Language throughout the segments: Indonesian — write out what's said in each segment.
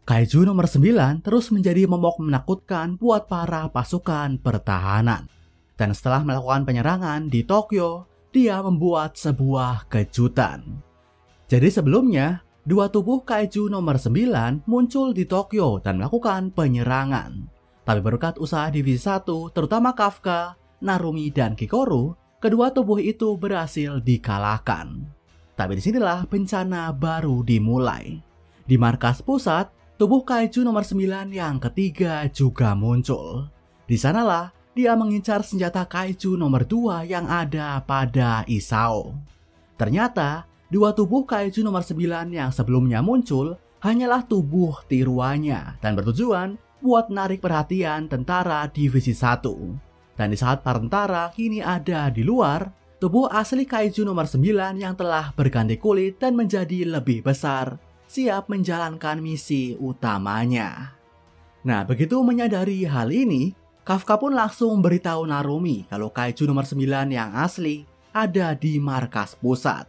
Kaiju nomor 9 terus menjadi momok menakutkan buat para pasukan pertahanan. Dan setelah melakukan penyerangan di Tokyo, dia membuat sebuah kejutan. Jadi sebelumnya, dua tubuh Kaiju nomor 9 muncul di Tokyo dan melakukan penyerangan. Tapi berkat usaha divisi 1, terutama Kafka, Narumi, dan Kikoru, kedua tubuh itu berhasil dikalahkan. Tapi disinilah bencana baru dimulai. Di markas pusat, tubuh Kaiju nomor 9 yang ketiga juga muncul. Di sanalah dia mengincar senjata Kaiju nomor 2 yang ada pada Isao. Ternyata, dua tubuh Kaiju nomor 9 yang sebelumnya muncul hanyalah tubuh tiruannya dan bertujuan buat menarik perhatian tentara divisi 1. Dan di saat para tentara kini ada di luar, tubuh asli Kaiju nomor 9 yang telah berganti kulit dan menjadi lebih besar siap menjalankan misi utamanya. Nah, begitu menyadari hal ini, Kafka pun langsung beritahu Narumi kalau Kaiju nomor 9 yang asli ada di markas pusat.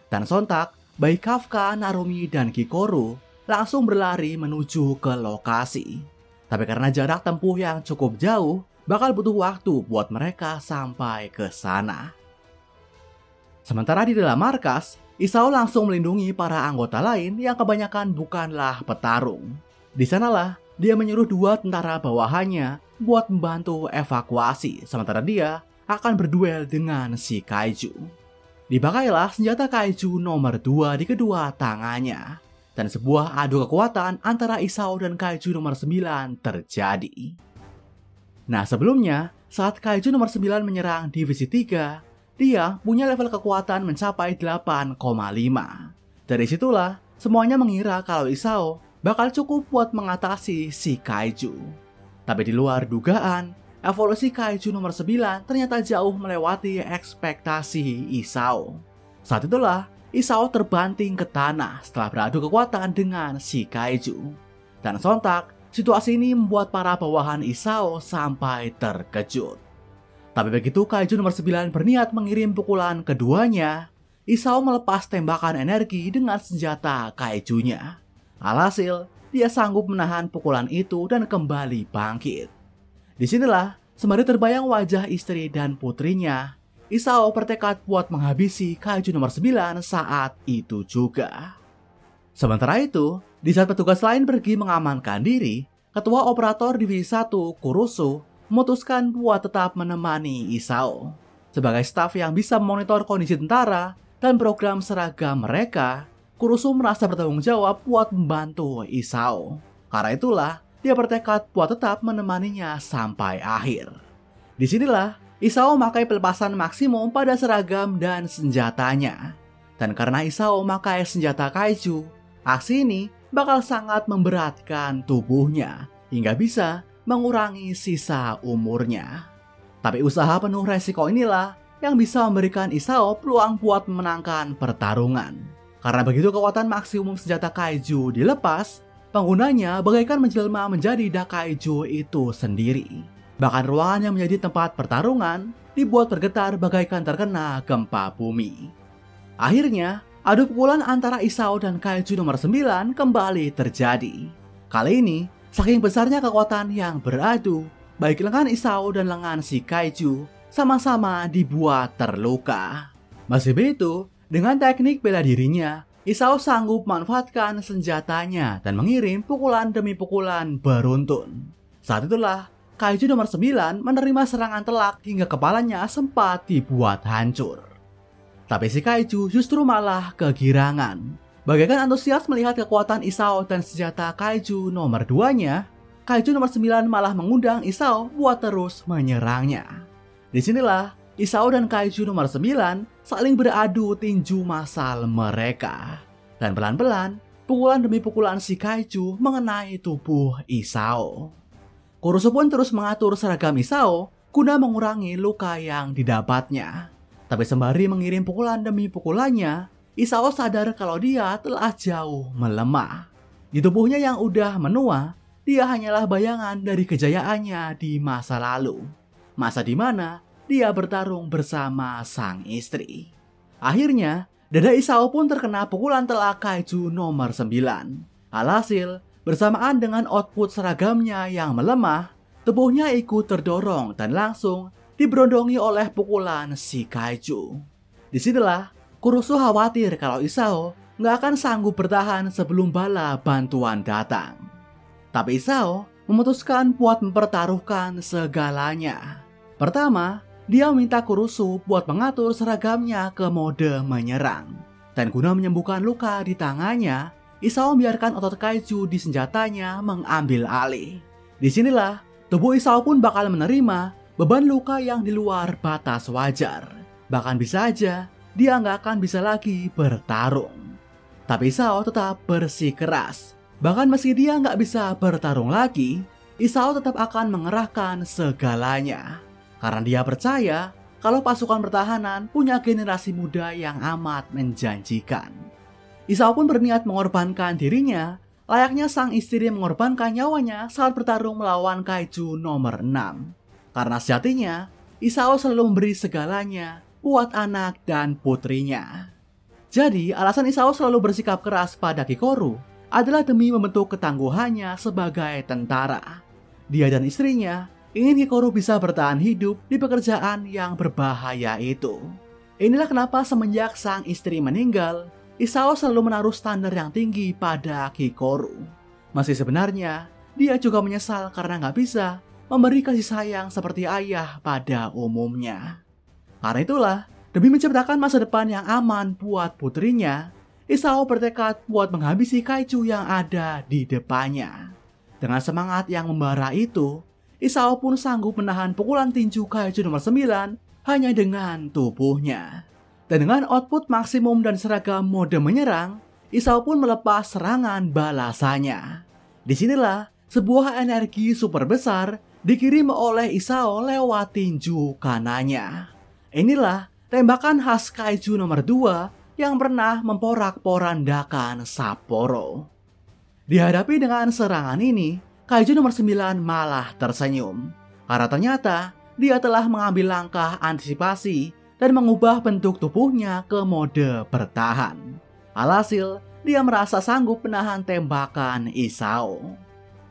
Dan sontak, baik Kafka, Narumi, dan Kikoru langsung berlari menuju ke lokasi. Tapi karena jarak tempuh yang cukup jauh, bakal butuh waktu buat mereka sampai ke sana. Sementara di dalam markas, Isao langsung melindungi para anggota lain yang kebanyakan bukanlah petarung. Di sanalah dia menyuruh dua tentara bawahannya buat membantu evakuasi, sementara dia akan berduel dengan si Kaiju. Dipakailah senjata Kaiju nomor 2 di kedua tangannya, dan sebuah adu kekuatan antara Isao dan Kaiju nomor 9 terjadi. Nah, sebelumnya, saat Kaiju nomor 9 menyerang divisi 3, dia punya level kekuatan mencapai 8,5. Dari situlah, semuanya mengira kalau Isao bakal cukup buat mengatasi si Kaiju. Tapi di luar dugaan, evolusi Kaiju nomor 9 ternyata jauh melewati ekspektasi Isao. Saat itulah, Isao terbanting ke tanah setelah beradu kekuatan dengan si Kaiju. Dan sontak, situasi ini membuat para bawahan Isao sampai terkejut. Tapi begitu Kaiju nomor 9 berniat mengirim pukulan keduanya, Isao melepas tembakan energi dengan senjata Kaijunya. Alhasil, dia sanggup menahan pukulan itu dan kembali bangkit. Disinilah, sembari terbayang wajah istri dan putrinya, Isao bertekad buat menghabisi Kaiju nomor 9 saat itu juga. Sementara itu, di saat petugas lain pergi mengamankan diri, Ketua Operator Divisi 1 Kurusu memutuskan buat tetap menemani Isao. Sebagai staf yang bisa memonitor kondisi tentara dan program seragam mereka, Kurusu merasa bertanggung jawab buat membantu Isao. Karena itulah, dia bertekad buat tetap menemaninya sampai akhir. Disinilah, Isao memakai pelepasan maksimum pada seragam dan senjatanya. Dan karena Isao memakai senjata Kaiju, aksi ini bakal sangat memberatkan tubuhnya hingga bisa mengurangi sisa umurnya. Tapi usaha penuh resiko inilah yang bisa memberikan Isao peluang buat memenangkan pertarungan. Karena begitu kekuatan maksimum senjata Kaiju dilepas, penggunanya bagaikan menjelma menjadi Dakaiju itu sendiri. Bahkan ruangan yang menjadi tempat pertarungan dibuat bergetar bagaikan terkena gempa bumi. Akhirnya, adu pukulan antara Isao dan Kaiju nomor 9 kembali terjadi. Kali ini, saking besarnya kekuatan yang beradu, baik lengan Isao dan lengan si Kaiju sama-sama dibuat terluka. Masih begitu, dengan teknik bela dirinya, Isao sanggup memanfaatkan senjatanya dan mengirim pukulan demi pukulan beruntun. Saat itulah, Kaiju nomor 9 menerima serangan telak hingga kepalanya sempat dibuat hancur. Tapi si Kaiju justru malah kegirangan. Bagaikan antusias melihat kekuatan Isao dan senjata Kaiju nomor 2-nya, Kaiju nomor 9 malah mengundang Isao buat terus menyerangnya. Disinilah, Isao dan Kaiju nomor 9 saling beradu tinju massal mereka. Dan pelan-pelan, pukulan demi pukulan si Kaiju mengenai tubuh Isao. Kurusu pun terus mengatur seragam Isao guna mengurangi luka yang didapatnya. Tapi sembari mengirim pukulan demi pukulannya, Isao sadar kalau dia telah jauh melemah. Di tubuhnya yang udah menua, dia hanyalah bayangan dari kejayaannya di masa lalu. Masa di mana dia bertarung bersama sang istri. Akhirnya, dada Isao pun terkena pukulan telak Kaiju nomor 9. Alhasil, Bersamaan dengan output seragamnya yang melemah, tubuhnya ikut terdorong dan langsung diberondongi oleh pukulan si kaiju. Disinilah Kurusu khawatir kalau Isao nggak akan sanggup bertahan sebelum bala bantuan datang. Tapi Isao memutuskan buat mempertaruhkan segalanya. Pertama, dia minta Kurusu buat mengatur seragamnya ke mode menyerang. Dan guna menyembuhkan luka di tangannya, Isao membiarkan otot kaiju di senjatanya mengambil alih. Disinilah tubuh Isao pun bakal menerima beban luka yang di luar batas wajar. Bahkan bisa aja dia nggak akan bisa lagi bertarung. Tapi Isao tetap bersikeras. Bahkan meski dia nggak bisa bertarung lagi, Isao tetap akan mengerahkan segalanya. Karena dia percaya kalau pasukan pertahanan punya generasi muda yang amat menjanjikan. Isao pun berniat mengorbankan dirinya, layaknya sang istri mengorbankan nyawanya saat bertarung melawan kaiju nomor 6. Karena sejatinya, Isao selalu memberi segalanya buat anak dan putrinya. Jadi, alasan Isao selalu bersikap keras pada Kikoru adalah demi membentuk ketangguhannya sebagai tentara. Dia dan istrinya ingin Kikoru bisa bertahan hidup di pekerjaan yang berbahaya itu. Inilah kenapa semenjak sang istri meninggal, Isao selalu menaruh standar yang tinggi pada Kikoru. Meski sebenarnya, dia juga menyesal karena nggak bisa memberi kasih sayang seperti ayah pada umumnya. Karena itulah, demi menciptakan masa depan yang aman buat putrinya, Isao bertekad buat menghabisi kaiju yang ada di depannya. Dengan semangat yang membara itu, Isao pun sanggup menahan pukulan tinju kaiju nomor 9 hanya dengan tubuhnya. Dan dengan output maksimum dan seragam mode menyerang, Isao pun melepas serangan balasannya. Disinilah sebuah energi super besar dikirim oleh Isao lewat tinju kanannya. Inilah tembakan khas kaiju nomor 2 yang pernah memporak-porandakan Sapporo. Dihadapi dengan serangan ini, kaiju nomor 9 malah tersenyum. Karena ternyata dia telah mengambil langkah antisipasi dan mengubah bentuk tubuhnya ke mode bertahan. Alhasil, dia merasa sanggup menahan tembakan Isao.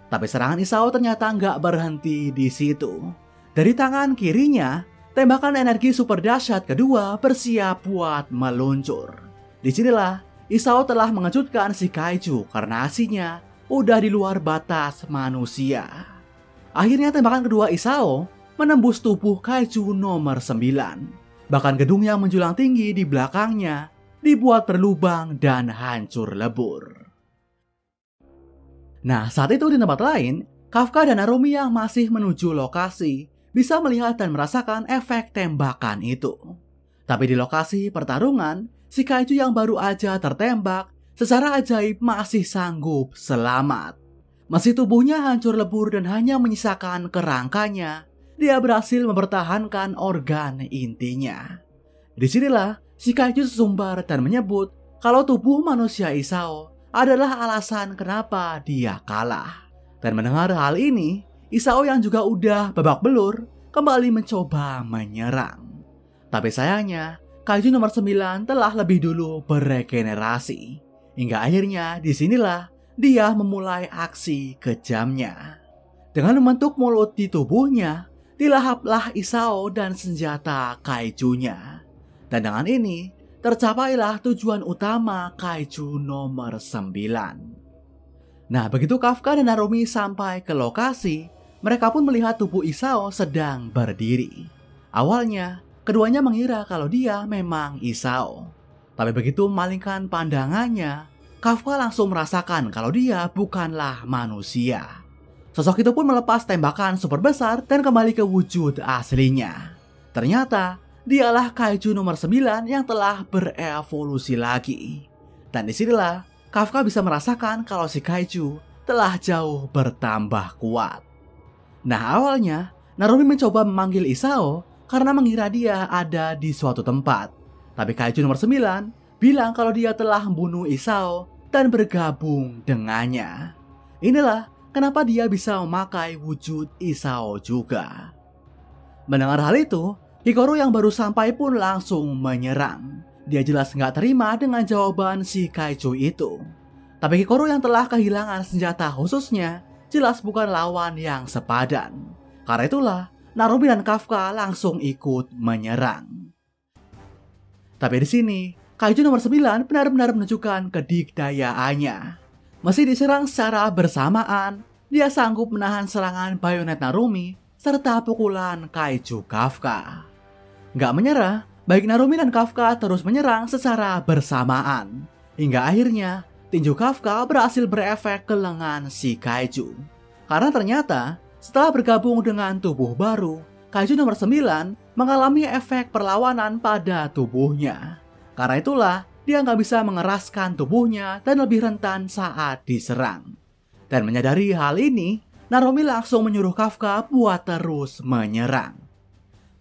Tapi serangan Isao ternyata nggak berhenti di situ. Dari tangan kirinya, tembakan energi super dahsyat kedua bersiap buat meluncur. Disinilah, Isao telah mengejutkan si kaiju karena aksinya udah di luar batas manusia. Akhirnya tembakan kedua Isao menembus tubuh kaiju nomor 9. Bahkan gedung yang menjulang tinggi di belakangnya dibuat berlubang dan hancur lebur. Nah, saat itu di tempat lain, Kafka dan Narumi yang masih menuju lokasi bisa melihat dan merasakan efek tembakan itu. Tapi di lokasi pertarungan, si kaiju yang baru aja tertembak secara ajaib masih sanggup selamat. Meski tubuhnya hancur lebur dan hanya menyisakan kerangkanya, dia berhasil mempertahankan organ intinya. Disinilah si kaiju sesumbar dan menyebut kalau tubuh manusia Isao adalah alasan kenapa dia kalah. Dan mendengar hal ini, Isao yang juga udah babak belur kembali mencoba menyerang. Tapi sayangnya, kaiju nomor 9 telah lebih dulu beregenerasi. Hingga akhirnya disinilah dia memulai aksi kejamnya. Dengan membentuk mulut di tubuhnya, dilahaplah Isao dan senjata kaijunya. Dan dengan ini, tercapailah tujuan utama kaiju nomor 9. Nah, begitu Kafka dan Narumi sampai ke lokasi, mereka pun melihat tubuh Isao sedang berdiri. Awalnya, keduanya mengira kalau dia memang Isao. Tapi begitu memalingkan pandangannya, Kafka langsung merasakan kalau dia bukanlah manusia. Sosok itu pun melepas tembakan super besar dan kembali ke wujud aslinya. Ternyata, dialah kaiju nomor 9 yang telah berevolusi lagi. Dan disinilah, Kafka bisa merasakan kalau si kaiju telah jauh bertambah kuat. Nah, awalnya, Narumi mencoba memanggil Isao karena mengira dia ada di suatu tempat. Tapi kaiju nomor 9 bilang kalau dia telah membunuh Isao dan bergabung dengannya. Inilah kenapa dia bisa memakai wujud Isao juga. Mendengar hal itu, Kikoru yang baru sampai pun langsung menyerang. Dia jelas nggak terima dengan jawaban si kaiju itu. Tapi Kikoru yang telah kehilangan senjata khususnya jelas bukan lawan yang sepadan. Karena itulah Narumi dan Kafka langsung ikut menyerang. Tapi di sini Kaiju nomor 9 benar-benar menunjukkan kedikdayaannya. Meski diserang secara bersamaan, dia sanggup menahan serangan bayonet Narumi serta pukulan Kaiju Kafka. Gak menyerah, baik Narumi dan Kafka terus menyerang secara bersamaan. Hingga akhirnya tinju Kafka berhasil berefek ke lengan si Kaiju. Karena ternyata setelah bergabung dengan tubuh baru, Kaiju nomor 9 mengalami efek perlawanan pada tubuhnya. Karena itulah dia nggak bisa mengeraskan tubuhnya dan lebih rentan saat diserang. Dan menyadari hal ini, Narumi langsung menyuruh Kafka buat terus menyerang.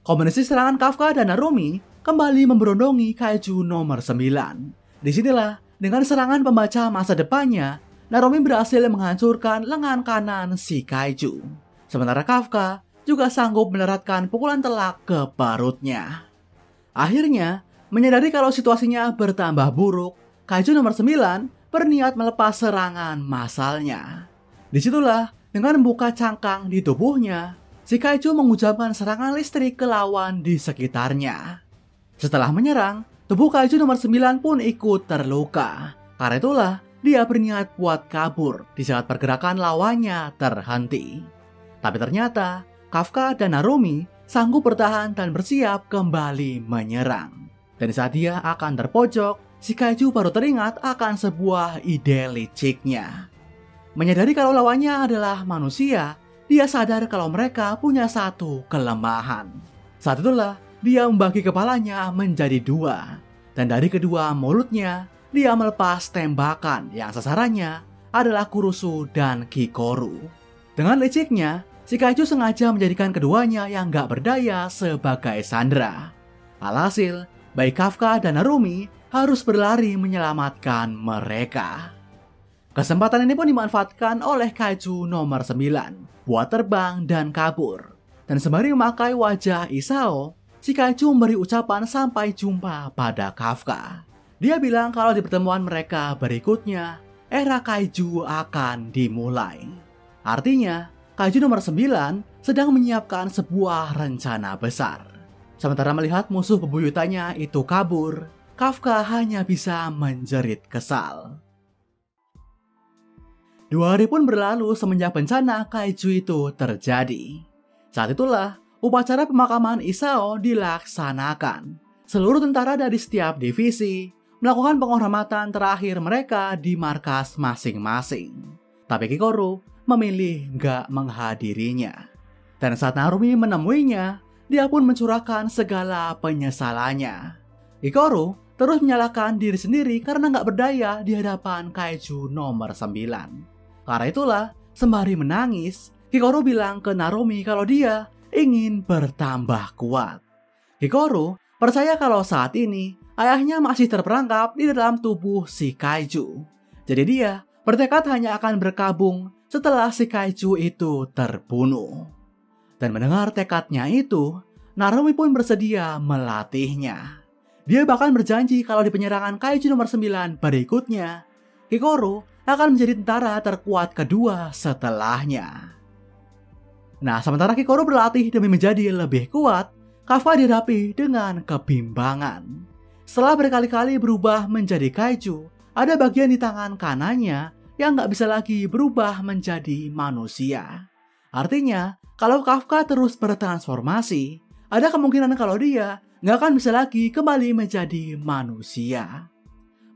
Kombinasi serangan Kafka dan Narumi kembali memberondongi Kaiju nomor 9. Disinilah dengan serangan pembaca masa depannya, Narumi berhasil menghancurkan lengan kanan si Kaiju. Sementara Kafka juga sanggup mendaratkan pukulan telak ke perutnya. Akhirnya, menyadari kalau situasinya bertambah buruk, Kaiju nomor 9 berniat melepas serangan massalnya. Disitulah, dengan membuka cangkang di tubuhnya, si Kaiju mengucapkan serangan listrik ke lawan di sekitarnya. Setelah menyerang, tubuh Kaiju nomor 9 pun ikut terluka. Karena itulah, dia berniat buat kabur di saat pergerakan lawannya terhenti. Tapi ternyata, Kafka dan Narumi sanggup bertahan dan bersiap kembali menyerang. Dan saat dia akan terpojok, si Kaiju baru teringat akan sebuah ide liciknya. Menyadari kalau lawannya adalah manusia, dia sadar kalau mereka punya satu kelemahan. Saat itulah, dia membagi kepalanya menjadi dua. Dan dari kedua mulutnya, dia melepas tembakan yang sasarannya adalah Kurusu dan Kikoru. Dengan liciknya, si Kaiju sengaja menjadikan keduanya yang gak berdaya sebagai sandera. Alhasil, baik Kafka dan Narumi harus berlari menyelamatkan mereka. Kesempatan ini pun dimanfaatkan oleh Kaiju nomor 9 buat terbang dan kabur. Dan sembari memakai wajah Isao, si Kaiju memberi ucapan sampai jumpa pada Kafka. Dia bilang kalau di pertemuan mereka berikutnya, era Kaiju akan dimulai. Artinya, Kaiju nomor 9 sedang menyiapkan sebuah rencana besar. Sementara melihat musuh bebuyutannya itu kabur, Kafka hanya bisa menjerit kesal. 2 hari pun berlalu semenjak bencana Kaiju itu terjadi. Saat itulah, upacara pemakaman Isao dilaksanakan. Seluruh tentara dari setiap divisi melakukan penghormatan terakhir mereka di markas masing-masing. Tapi Kikoru memilih nggak menghadirinya. Dan saat Narumi menemuinya, dia pun mencurahkan segala penyesalannya. Kikoru terus menyalahkan diri sendiri karena nggak berdaya di hadapan Kaiju nomor 9. Karena itulah, sembari menangis, Kikoru bilang ke Narumi kalau dia ingin bertambah kuat. Kikoru percaya kalau saat ini ayahnya masih terperangkap di dalam tubuh si Kaiju. Jadi dia bertekad hanya akan berkabung setelah si Kaiju itu terbunuh. Dan mendengar tekadnya itu, Narumi pun bersedia melatihnya. Dia bahkan berjanji kalau di penyerangan Kaiju nomor 9 berikutnya, Kikoru akan menjadi tentara terkuat kedua setelahnya. Nah, sementara Kikoru berlatih demi menjadi lebih kuat, Kafka dihadapi dengan kebimbangan. Setelah berkali-kali berubah menjadi Kaiju, ada bagian di tangan kanannya yang nggak bisa lagi berubah menjadi manusia. Artinya, kalau Kafka terus bertransformasi, ada kemungkinan kalau dia nggak akan bisa lagi kembali menjadi manusia.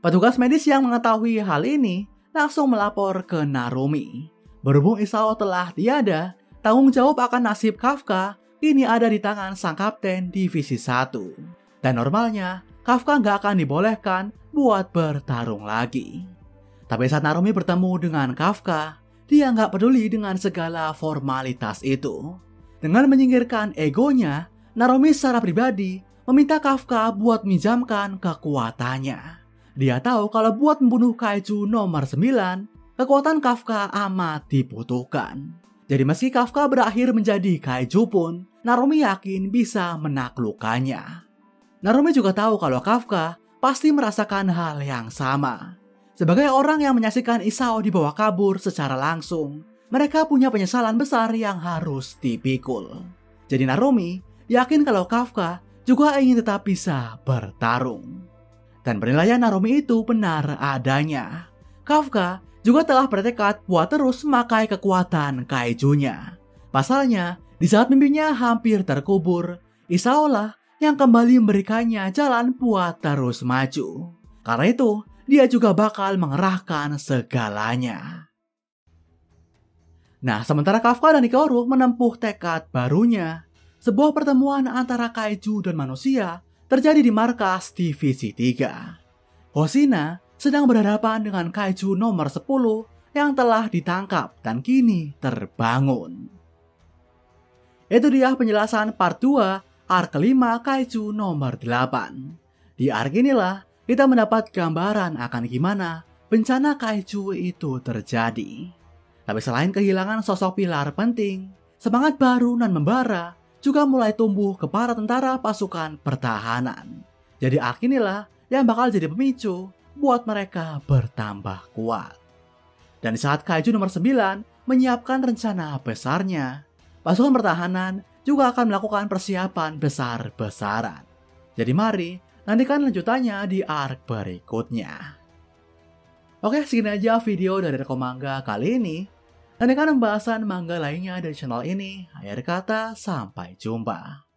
Petugas medis yang mengetahui hal ini langsung melapor ke Narumi. Berhubung Isao telah tiada, tanggung jawab akan nasib Kafka kini ada di tangan sang kapten divisi 1. Dan normalnya, Kafka nggak akan dibolehkan buat bertarung lagi. Tapi saat Narumi bertemu dengan Kafka, dia nggak peduli dengan segala formalitas itu. Dengan menyingkirkan egonya, Narumi secara pribadi meminta Kafka buat minjamkan kekuatannya. Dia tahu kalau buat membunuh Kaiju nomor 9, kekuatan Kafka amat dibutuhkan. Jadi meski Kafka berakhir menjadi Kaiju pun, Narumi yakin bisa menaklukkannya. Narumi juga tahu kalau Kafka pasti merasakan hal yang sama. Sebagai orang yang menyaksikan Isao dibawa kabur secara langsung, mereka punya penyesalan besar yang harus dipikul. Jadi Narumi yakin kalau Kafka juga ingin tetap bisa bertarung. Dan penilaian Narumi itu benar adanya. Kafka juga telah bertekad buat terus memakai kekuatan kaijunya. Pasalnya, di saat mimpinya hampir terkubur, Isao lah yang kembali memberikannya jalan buat terus maju. Karena itu, dia juga bakal mengerahkan segalanya. Nah, sementara Kafka dan Hikaru menempuh tekad barunya, sebuah pertemuan antara kaiju dan manusia terjadi di markas Divisi 3. Hoshina sedang berhadapan dengan kaiju nomor 10 yang telah ditangkap dan kini terbangun. Itu dia penjelasan part 2 arc kelima kaiju nomor 8. Di arc inilah kita mendapat gambaran akan gimana bencana kaiju itu terjadi. Tapi selain kehilangan sosok pilar penting, semangat baru nan membara juga mulai tumbuh ke para tentara pasukan pertahanan. Jadi arc inilah yang bakal jadi pemicu buat mereka bertambah kuat. Dan di saat kaiju nomor 9 menyiapkan rencana besarnya, pasukan pertahanan juga akan melakukan persiapan besar-besaran. Jadi mari nantikan lanjutannya di arc berikutnya. Oke, segini aja video dari Reko Manga kali ini. Nantikan pembahasan manga lainnya dari channel ini. Akhir kata, sampai jumpa.